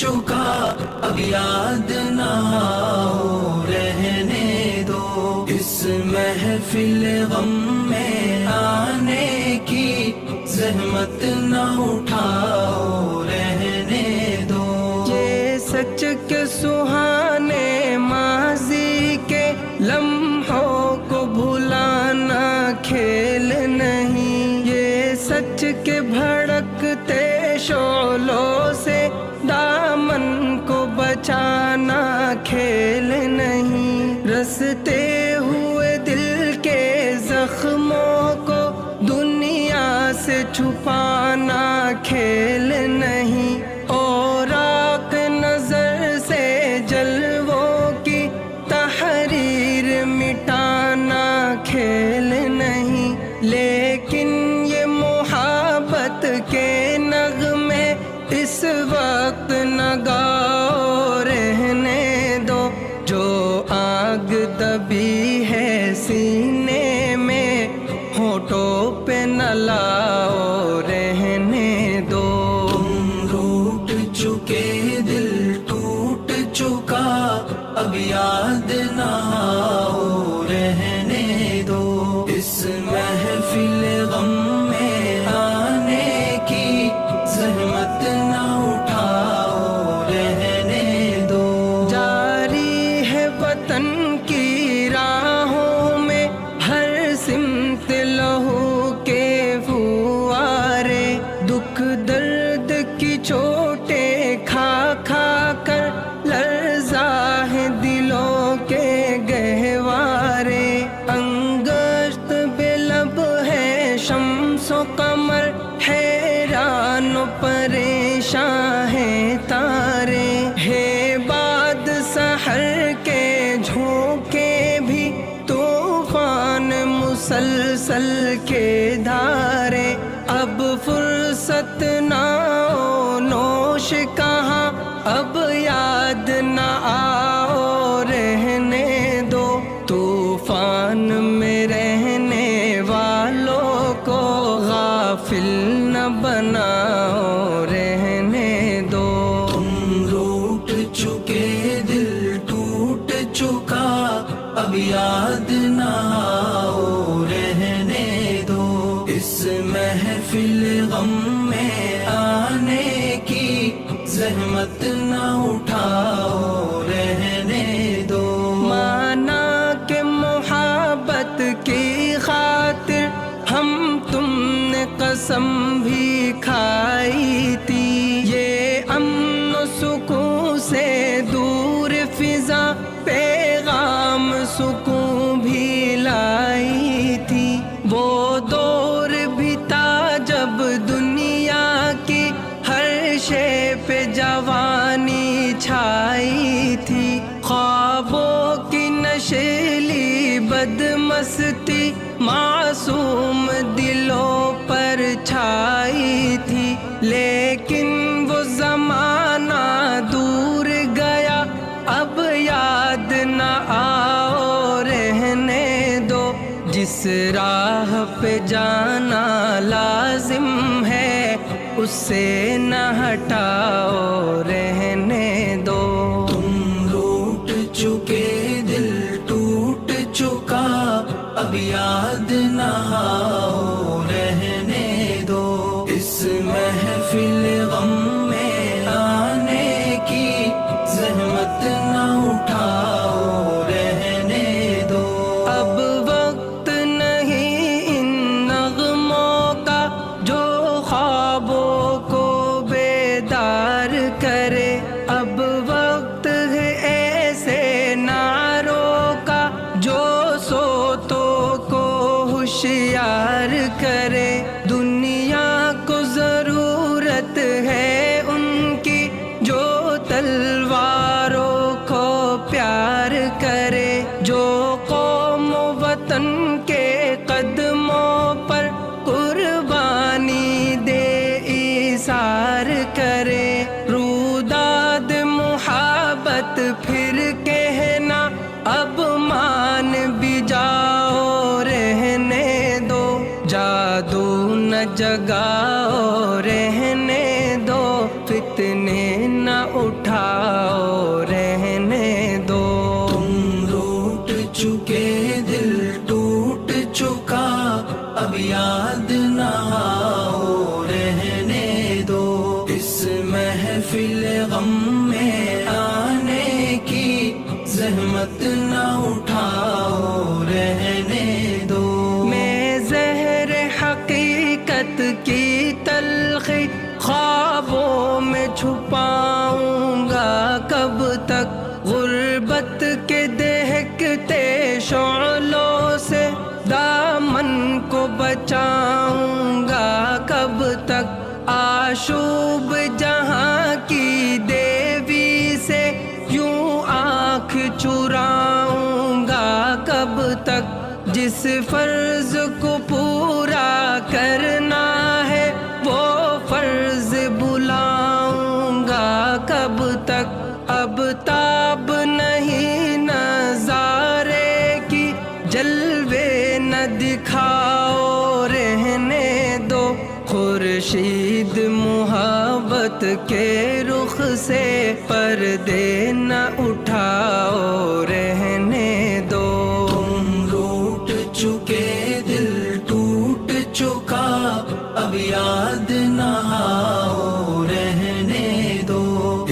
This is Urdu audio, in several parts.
چکا اب یاد نہ آؤ رہنے دو، اس محفل غم میں آنے کی زحمت نہ اٹھاؤ رہنے دو۔ یہ سچ کے سہانے ماضی کے لمحوں کو بھلانا کھیل نہیں، یہ سچ کے بھڑکتے شعلوں سے دامن کو بچانا کھیل نہیں، رستے ہوئے دل کے زخموں کو دنیا سے چھپانا کھیل نہیں، اور آنکھ نظر سے جلووں کی تحریر مٹانا کھیل نہیں، لیکن یہ محبت کے نغمے اس وقت نہ گاؤ رہنے دو، جو آگ دبی ہے سینے میں ہونٹوں پہ نہ لاؤ رہنے دو۔ تم روٹ چکے دل ٹوٹ چکا اب یاد نہ آؤ رہنے دو، اس محفل غم میں آنے کی زحمت نہ اٹھاؤ رہنے دو۔ جاری ہے وطن کی راہوں میں ہر سمت لہو کے فوارے، دکھ درد کی چوٹیں کھا کھا کر لرزا ہے دلوں کے گہوارے، انگشت بے لب ہے شمس و قمر، حیران و پریشاں ہیں تارے، ہے باد سحر کے جھونکے بھی طوفان مسلسل کے دھارے، اب فرصت نہ ہو نوش کہاں، اب یاد نہ آؤ رہنے دو، طوفان میں رہنے والوں کو غافل نہ بناؤ رہنے دو۔ تم روٹ چکے دل ٹوٹ چکا اب یاد نہ آؤ رہنے دو، اس محفل غم میں آنے کی زحمت نہ اٹھاؤ رہنے دو۔ مانا کہ محبت کی خاطر ہم تم نے قسم بھی کھائی تھی، یہ امن و سکون سے دور فضا پیغام سکون بھی لائی تھی، وہ دور بھی تھا جب دنیا کی ہر شے پہ جوانی چھائی تھی، خوابوں کی نشیلی بدمستی معصوم دلوں پر چھائی تھی، لیکن وہ زمانہ دور گیا اب یاد نہ آؤ رہنے دو، جس راہ پہ جانا لازم ہے اس سے نہ ہٹاؤ رہنے دو۔ تم روٹ چکے دل ٹوٹ چکا اب یاد نہ آؤ رہنے دو، اس محفل غم میں آنے کی زحمت نہ اٹھاؤ رہنے دو۔ اب وقت نہیں ان نغموں کا جو خوابوں کو بیدار کرے، اب وقت ہے ایسے نعروں کا جو سوتوں کو ہوشیار کرے، دنیا کو ضرورت ہے ان کی جو تلواروں کو پیار کرے، جو قوم و وطن کے قدموں پر قربانی دے ایثار کرے، روداد محبت پھر کہنا اب مان بھی جاؤ رہنے دو، جادو نہ جگاؤ رہنے دو، فتنے نہ اٹھاؤ رہنے دو. تم روٹ چکے دل ٹوٹ چکا اب یاد نہ آؤ رہنے دو. اس محفل غم میں آنے کی زحمت نہ اٹھاؤ رہنے دو. میں زہر حقیقت کی تلخی خوابوں میں چھپاؤں گا کب تک. غربت کے دہکتے شعلوں سے دامن کو بچاؤں گا کب تک. آشوب جہاں کی دیوی سے یوں آنکھ چراؤں گا کب تک. جس فرض کو پورا کرنا ہے وہ فرض بلاؤں گا کب تک. اب تاب نہیں نظارے کی جلوے نہ دکھاؤ رہنے دو. خورشید محبت کے رخ سے پردے نہ اٹھاؤ رہنے دو. تم روٹ چکے دل ٹوٹ چکا اب یاد نہ آؤ رہنے دو.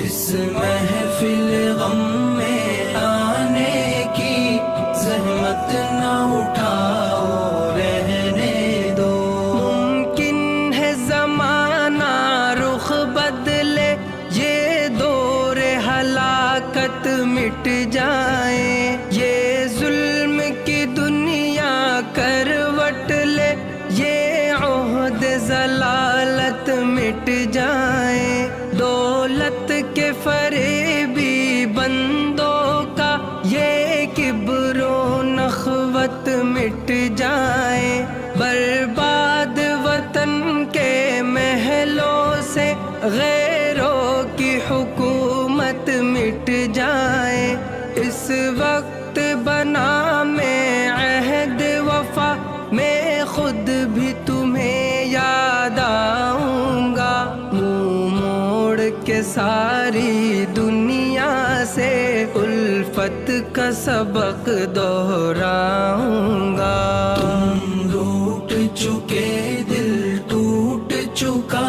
اس محفل غم میں آنے کی زحمت نہ اٹھاؤ رہنے دو. ممکن ہے زمانہ رخ بدلے یہ دور ہلاکت مٹ جائے. یہ ظلم کی دنیا کروٹ لے یہ عہد ضلالت مٹ جائے. دولت کے فریبی بندوں کا یہ کبر و نخوت مٹ جائے. برباد وطن کے محلوں سے غیروں کی حکومت مٹ جائے. اس وقت بنا میں عہد وفا میں خود بھی تمہیں یاد آؤں گا. منہ موڑ کے ساری دنیا سے الفت کا سبق دہراؤں گا. تم روٹ چکے دل ٹوٹ چکا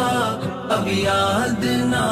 اب یاد نہ